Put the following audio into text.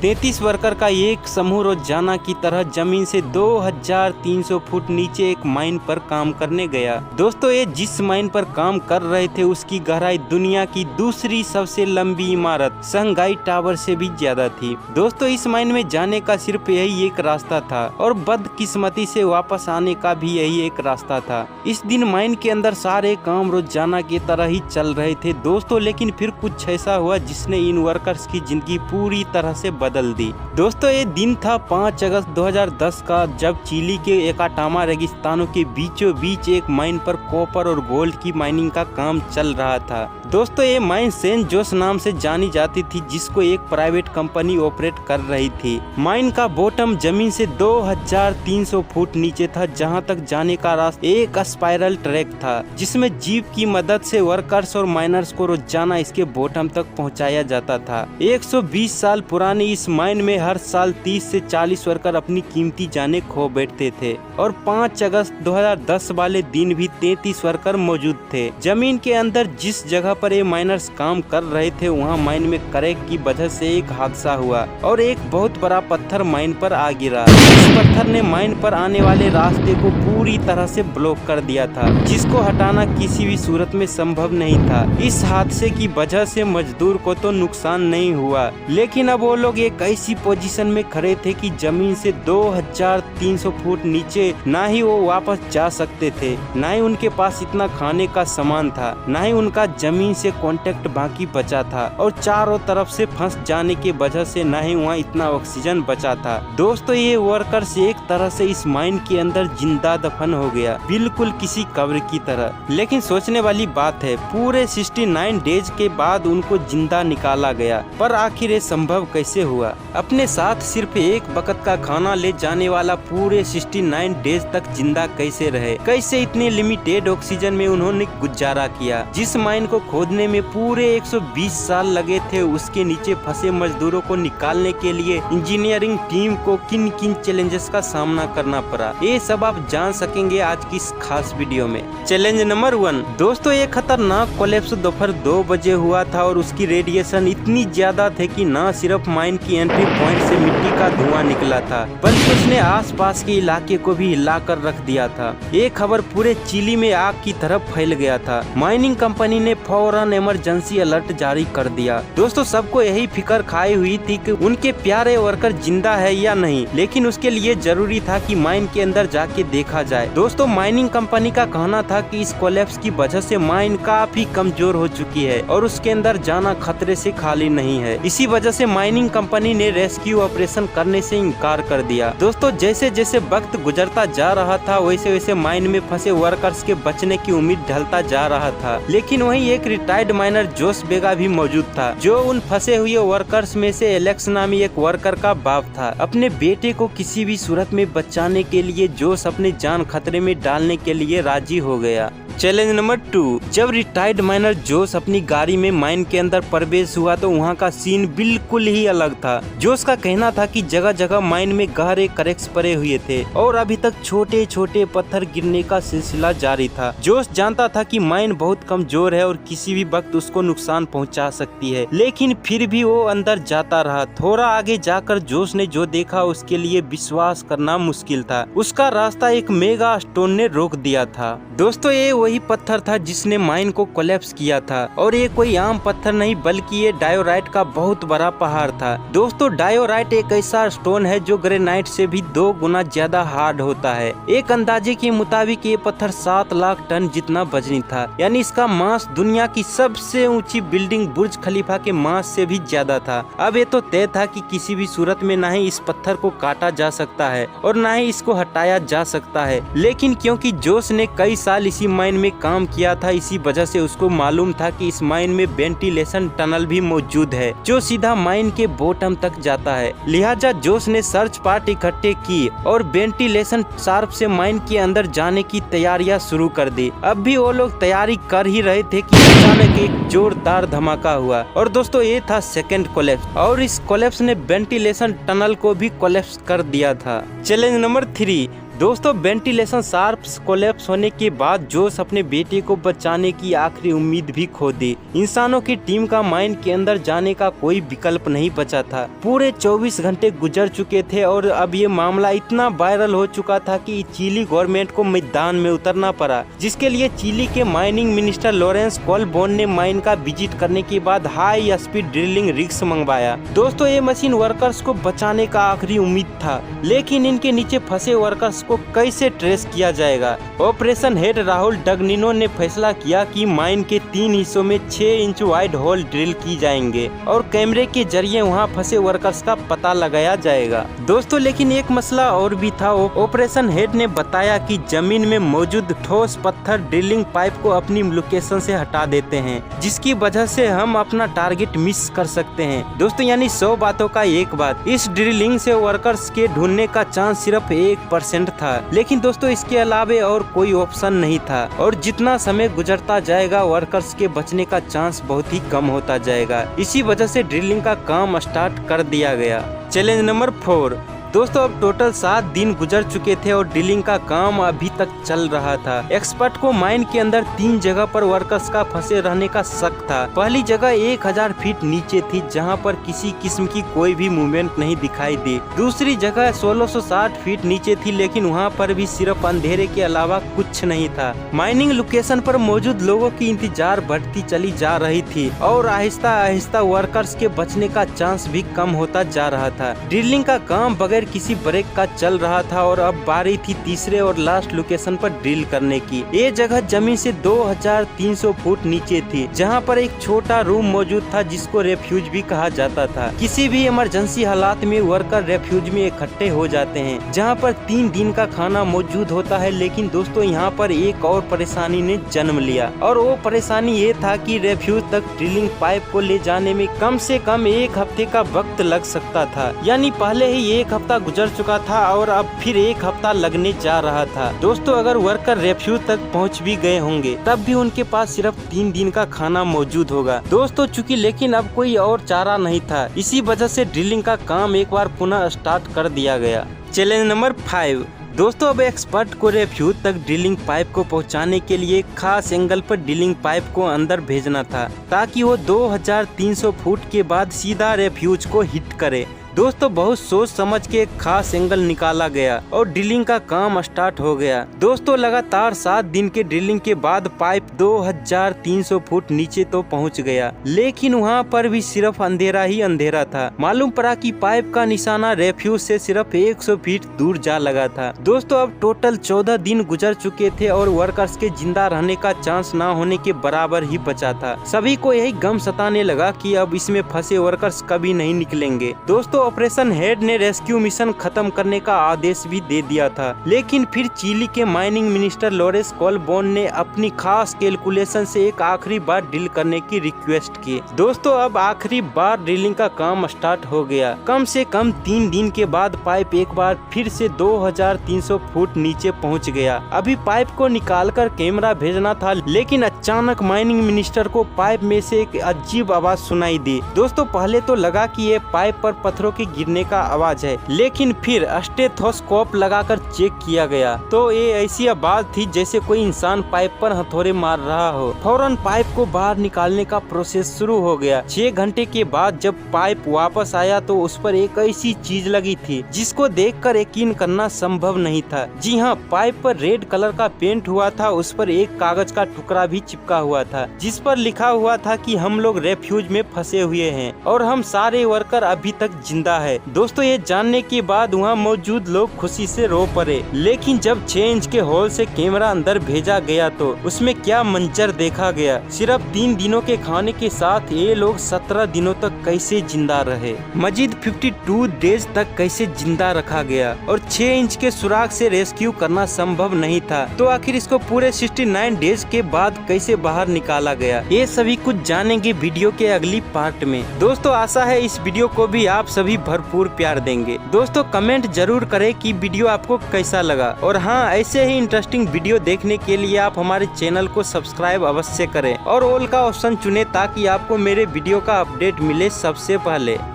33 worker का एक समूह रोजाना की तरह जमीन से 2300 फुट नीचे एक माइन पर काम करने गया। दोस्तों ये जिस माइन पर काम कर रहे थे उसकी गहराई दुनिया की दूसरी सबसे लंबी इमारत शंघाई टावर से भी ज्यादा थी। दोस्तों इस माइन में जाने का सिर्फ यही एक रास्ता था और बदकिस्मती से वापस आने का भी यही एक रास्ता था। इस दिन माइन के अंदर सारे काम रोजाना की तरह ही चल रहे थे दोस्तों, लेकिन फिर कुछ ऐसा हुआ जिसने इन वर्कर्स की जिंदगी पूरी तरह से बदल दी। दोस्तों ये दिन था 5 अगस्त 2010 का, जब चिली के एकाटामा रेगिस्तानों के बीचों बीच एक माइन पर कॉपर और गोल्ड की माइनिंग का काम चल रहा था। दोस्तों ये माइन सेंट जोस नाम से जानी जाती थी, जिसको एक प्राइवेट कंपनी ऑपरेट कर रही थी। माइन का बॉटम जमीन से 2300 फुट नीचे था, जहां तक जाने का रास्ता एक स्पाइरल ट्रैक था, जिसमें जीप की मदद से वर्कर्स और माइनर्स को रोजाना इसके बॉटम तक पहुंचाया जाता था। 120 साल पुरानी इस माइन में हर साल 30 से 40 वर्कर अपनी कीमती जानें खो बैठते थे और 5 अगस्त 2010 वाले दिन भी 33 वर्कर मौजूद थे। जमीन के अंदर जिस जगह पर ये माइनर्स काम कर रहे थे वहाँ माइन में क्रैक की वजह से एक हादसा हुआ और एक बहुत बड़ा पत्थर माइन पर आ गिरा। इस पत्थर ने माइन पर आने वाले रास्ते को पूरी तरह से ब्लॉक कर दिया था, जिसको हटाना किसी भी सूरत में संभव नहीं था। इस हादसे की वजह से मजदूर को तो नुकसान नहीं हुआ, लेकिन अब वो लोग एक ऐसी पोजीशन में खड़े थे कि जमीन से 2300 फुट नीचे ना ही वो वापस जा सकते थे, ना ही उनके पास इतना खाने का सामान था, ना ही उनका जमीन से कांटेक्ट बाकी बचा था और चारों तरफ से फंस जाने की वजह से ना ही वहाँ इतना ऑक्सीजन बचा था। दोस्तों ये वर्कर्स एक तरह से इस माइन के अंदर जिंदा दफन हो गया, बिल्कुल किसी कब्र की तरह। लेकिन सोचने वाली बात है, पूरे 69 डेज के बाद उनको जिंदा निकाला गया, पर आखिर ये संभव कैसे हुआ? अपने साथ सिर्फ एक वक्त का खाना ले जाने वाला पूरे 69 डेज तक जिंदा कैसे रहे? कैसे इतने लिमिटेड ऑक्सीजन में उन्होंने गुजारा किया? जिस माइन को खोदने में पूरे 120 साल लगे थे, उसके नीचे फंसे मजदूरों को निकालने के लिए इंजीनियरिंग टीम को किन किन चैलेंजेस का सामना करना पड़ा, ये सब आप जान सकेंगे आज की इस खास वीडियो में। चैलेंज नंबर 1, दोस्तों ये खतरनाक कोलैप्स दोपहर 2 बजे हुआ था और उसकी रेडिएशन इतनी ज्यादा थे कि न सिर्फ माइन की एंट्री पॉइंट से मिट्टी का धुआं निकला था, बल्कि उसने आसपास के इलाके को भी हिलाकर रख दिया था। ये खबर पूरे चिली में आग की तरफ फैल गया था। माइनिंग कंपनी ने फौरन इमरजेंसी अलर्ट जारी कर दिया। दोस्तों सबको यही फिक्र खाई हुई थी कि उनके प्यारे वर्कर जिंदा है या नहीं, लेकिन उसके लिए जरूरी था कि माइन के अंदर जाके देखा जाए। दोस्तों माइनिंग कंपनी का कहना था कि इस कोलैप्स की वजह से माइन काफी कमजोर हो चुकी है और उसके अंदर जाना खतरे से खाली नहीं है। इसी वजह से माइनिंग कंपनी ने रेस्क्यू ऑपरेशन करने से इनकार कर दिया। दोस्तों जैसे जैसे वक्त गुजरता जा रहा था वैसे वैसे माइन में फंसे वर्कर्स के बचने की उम्मीद ढलता जा रहा था, लेकिन वहीं एक रिटायर्ड माइनर जोस बेगा भी मौजूद था, जो उन फंसे हुए वर्कर्स में से एलेक्स नामी एक वर्कर का बाप था। अपने बेटे को किसी भी सूरत में बचाने के लिए जोस अपनी जान खतरे में डालने के लिए राजी हो गया। चैलेंज नंबर 2, जब रिटायर्ड माइनर जोस अपनी गाड़ी में माइन के अंदर प्रवेश हुआ तो वहाँ का सीन बिल्कुल ही अलग था। जोस का कहना था कि जगह जगह माइन में गहरे क्रैक्स पड़े हुए थे और अभी तक छोटे छोटे पत्थर गिरने का सिलसिला जारी था। जोस जानता था कि माइन बहुत कमजोर है और किसी भी वक्त उसको नुकसान पहुंचा सकती है, लेकिन फिर भी वो अंदर जाता रहा। थोड़ा आगे जाकर जोस ने जो देखा उसके लिए विश्वास करना मुश्किल था। उसका रास्ता एक मेगा स्टोन ने रोक दिया था। दोस्तों ये वही पत्थर था जिसने माइन को कोलैप्स किया था और ये कोई आम पत्थर नहीं बल्कि ये डायोराइट का बहुत बड़ा पहाड़ था। दोस्तों डायोराइट एक ऐसा स्टोन है जो ग्रेनाइट से भी 2 गुना ज्यादा हार्ड होता है। एक अंदाजे के मुताबिक ये पत्थर 7 लाख टन जितना वजनी था, यानी इसका मास दुनिया की सबसे ऊंची बिल्डिंग बुर्ज खलीफा के मास से भी ज्यादा था। अब ये तो तय था कि किसी भी सूरत में ना ही इस पत्थर को काटा जा सकता है और ना ही इसको हटाया जा सकता है, लेकिन क्योंकि जोस ने कई साल इसी माइन में काम किया था, इसी वजह से उसको मालूम था कि इस माइन में वेंटिलेशन टनल भी मौजूद है जो सीधा माइन के बॉटम तक जाता है। लिहाजा जोस ने सर्च पार्ट इकट्ठे की और वेंटिलेशन शाफ्ट से माइन के अंदर जाने की तैयारियां शुरू कर दी। अब भी वो लोग तैयारी कर ही रहे थे कि अचानक एक जोरदार धमाका हुआ और दोस्तों ये था सेकंड कोलैप्स और इस कोलैप्स ने वेंटिलेशन टनल को भी कोलैप्स कर दिया था। चैलेंज नंबर 3, दोस्तों वेंटिलेशन शाफ्ट कोलैप्स होने के बाद जोश अपने बेटे को बचाने की आखिरी उम्मीद भी खो दी। इंसानों की टीम का माइन के अंदर जाने का कोई विकल्प नहीं बचा था। पूरे 24 घंटे गुजर चुके थे और अब ये मामला इतना वायरल हो चुका था कि चिली गवर्नमेंट को मैदान में उतरना पड़ा, जिसके लिए चिली के माइनिंग मिनिस्टर लॉरेंस कोलबोन ने माइन का विजिट करने के बाद हाई स्पीड ड्रिलिंग रिग्स मंगवाया। दोस्तों ये मशीन वर्कर्स को बचाने का आखिरी उम्मीद था, लेकिन इनके नीचे फंसे वर्कर्स को कैसे ट्रेस किया जाएगा। ऑपरेशन हेड राहुल डगनिनो ने फैसला किया कि माइन के 3 हिस्सों में 6 इंच वाइड होल ड्रिल की जाएंगे और कैमरे के जरिए वहां फंसे वर्कर्स का पता लगाया जाएगा। दोस्तों लेकिन एक मसला और भी था। ऑपरेशन हेड ने बताया कि जमीन में मौजूद ठोस पत्थर ड्रिलिंग पाइप को अपनी लोकेशन से हटा देते हैं, जिसकी वजह से हम अपना टारगेट मिस कर सकते हैं। दोस्तों यानी 100 बातों का एक बात, इस ड्रिलिंग से वर्कर्स के ढूंढने का चांस सिर्फ 1% था। लेकिन दोस्तों इसके अलावे और कोई ऑप्शन नहीं था और जितना समय गुजरता जाएगा वर्कर्स के बचने का चांस बहुत ही कम होता जाएगा। इसी वजह से ड्रिलिंग का काम स्टार्ट कर दिया गया। Challenge number 4। दोस्तों अब टोटल 7 दिन गुजर चुके थे और ड्रिलिंग का काम अभी तक चल रहा था। एक्सपर्ट को माइन के अंदर 3 जगह पर वर्कर्स का फंसे रहने का शक था। पहली जगह 1000 फीट नीचे थी, जहां पर किसी किस्म की कोई भी मूवमेंट नहीं दिखाई दी। दूसरी जगह 1660 फीट नीचे थी, लेकिन वहां पर भी सिर्फ अंधेरे के अलावा कुछ नहीं था। माइनिंग लोकेशन पर मौजूद लोगों की इंतजार बढ़ती चली जा रही थी और आहिस्ता आहिस्ता वर्कर्स के बचने का चांस भी कम होता जा रहा था। ड्रिलिंग का काम बगैर किसी ब्रेक का चल रहा था और अब बारी थी तीसरे और लास्ट लोकेशन पर ड्रिल करने की। ये जगह जमीन से 2300 फुट नीचे थी, जहां पर एक छोटा रूम मौजूद था जिसको रेफ्यूज भी कहा जाता था। किसी भी इमरजेंसी हालात में वर्कर रेफ्यूज में इकट्ठे हो जाते हैं, जहां पर 3 दिन का खाना मौजूद होता है। लेकिन दोस्तों यहाँ पर एक और परेशानी ने जन्म लिया और वो परेशानी ये था कि रेफ्यूज तक ड्रिलिंग पाइप को ले जाने में कम से कम 1 हफ्ते का वक्त लग सकता था। यानी पहले ही 1 हफ्ता गुजर चुका था और अब फिर 1 हफ्ता लगने जा रहा था। दोस्तों अगर वर्कर रेफ्यूज तक पहुंच भी गए होंगे तब भी उनके पास सिर्फ 3 दिन का खाना मौजूद होगा। दोस्तों चूंकि लेकिन अब कोई और चारा नहीं था, इसी वजह से ड्रिलिंग का काम एक बार पुनः स्टार्ट कर दिया गया। Challenge number 5। दोस्तों अब एक्सपर्ट को रेफ्यूज तक ड्रिलिंग पाइप को पहुंचाने के लिए एक खास एंगल पर ड्रिलिंग पाइप को अंदर भेजना था, ताकि वो 2300 फुट के बाद सीधा रेफ्यूज को हिट करे। दोस्तों बहुत सोच समझ के एक खास एंगल निकाला गया और ड्रिलिंग का काम स्टार्ट हो गया। दोस्तों लगातार 7 दिन के ड्रिलिंग के बाद पाइप 2300 फुट नीचे तो पहुंच गया, लेकिन वहां पर भी सिर्फ अंधेरा ही अंधेरा था। मालूम पड़ा कि पाइप का निशाना रेफ्यूज से सिर्फ 100 फीट दूर जा लगा था। दोस्तों अब टोटल 14 दिन गुजर चुके थे और वर्कर्स के जिंदा रहने का चांस न होने के बराबर ही बचा था। सभी को यही गम सताने लगा कि अब इसमें फंसे वर्कर्स कभी नहीं निकलेंगे। दोस्तों ऑपरेशन हेड ने रेस्क्यू मिशन खत्म करने का आदेश भी दे दिया था, लेकिन फिर चिली के माइनिंग मिनिस्टर लॉरेंस कोलबोन ने अपनी खास कैलकुलेशन से एक आखिरी बार ड्रिल करने की रिक्वेस्ट की। दोस्तों अब आखिरी बार ड्रिलिंग का काम स्टार्ट हो गया। कम से कम 3 दिन के बाद पाइप एक बार फिर से 2300 फुट नीचे पहुंच गया। अभी पाइप को निकालकर कैमरा भेजना था, लेकिन अचानक माइनिंग मिनिस्टर को पाइप में से एक अजीब आवाज सुनाई दी। दोस्तों पहले तो लगा कि ये पाइप पर पत्थरों के गिरने का आवाज है, लेकिन फिर स्टेथोस्कोप लगाकर चेक किया गया तो ये ऐसी आवाज थी जैसे कोई इंसान पाइप पर हथौड़े मार रहा हो। फौरन पाइप को बाहर निकालने का प्रोसेस शुरू हो गया। 6 घंटे के बाद जब पाइप वापस आया तो उस पर एक ऐसी चीज लगी थी जिसको देखकर यकीन करना संभव नहीं था। जी हाँ, पाइप पर रेड कलर का पेंट हुआ था। उस पर एक कागज का टुकड़ा भी चिपका हुआ था, जिस पर लिखा हुआ था कि हम लोग रेफ्यूज में फंसे हुए हैं और हम सारे वर्कर अभी तक जिंदा है। दोस्तों ये जानने के बाद वहाँ मौजूद लोग खुशी से रो पड़े, लेकिन जब 6 इंच के होल से कैमरा अंदर भेजा गया तो उसमें क्या मंजर देखा गया। सिर्फ 3 दिनों के खाने के साथ ये लोग 17 दिनों तक कैसे जिंदा रहे, मजीद 52 डेज तक कैसे जिंदा रखा गया और 6 इंच के सुराग से रेस्क्यू करना संभव नहीं था, तो आखिर इसको पूरे 69 डेज के बाद कैसे बाहर निकाला गया। ये सभी कुछ जानेंगे वीडियो के अगली पार्ट में। दोस्तों आशा है इस वीडियो को भी आप सभी भरपूर प्यार देंगे। दोस्तों कमेंट जरूर करें कि वीडियो आपको कैसा लगा, और हाँ ऐसे ही इंटरेस्टिंग वीडियो देखने के लिए आप हमारे चैनल को सब्सक्राइब अवश्य करें और ऑल का ऑप्शन चुनें ताकि आपको मेरे वीडियो का अपडेट मिले सबसे पहले।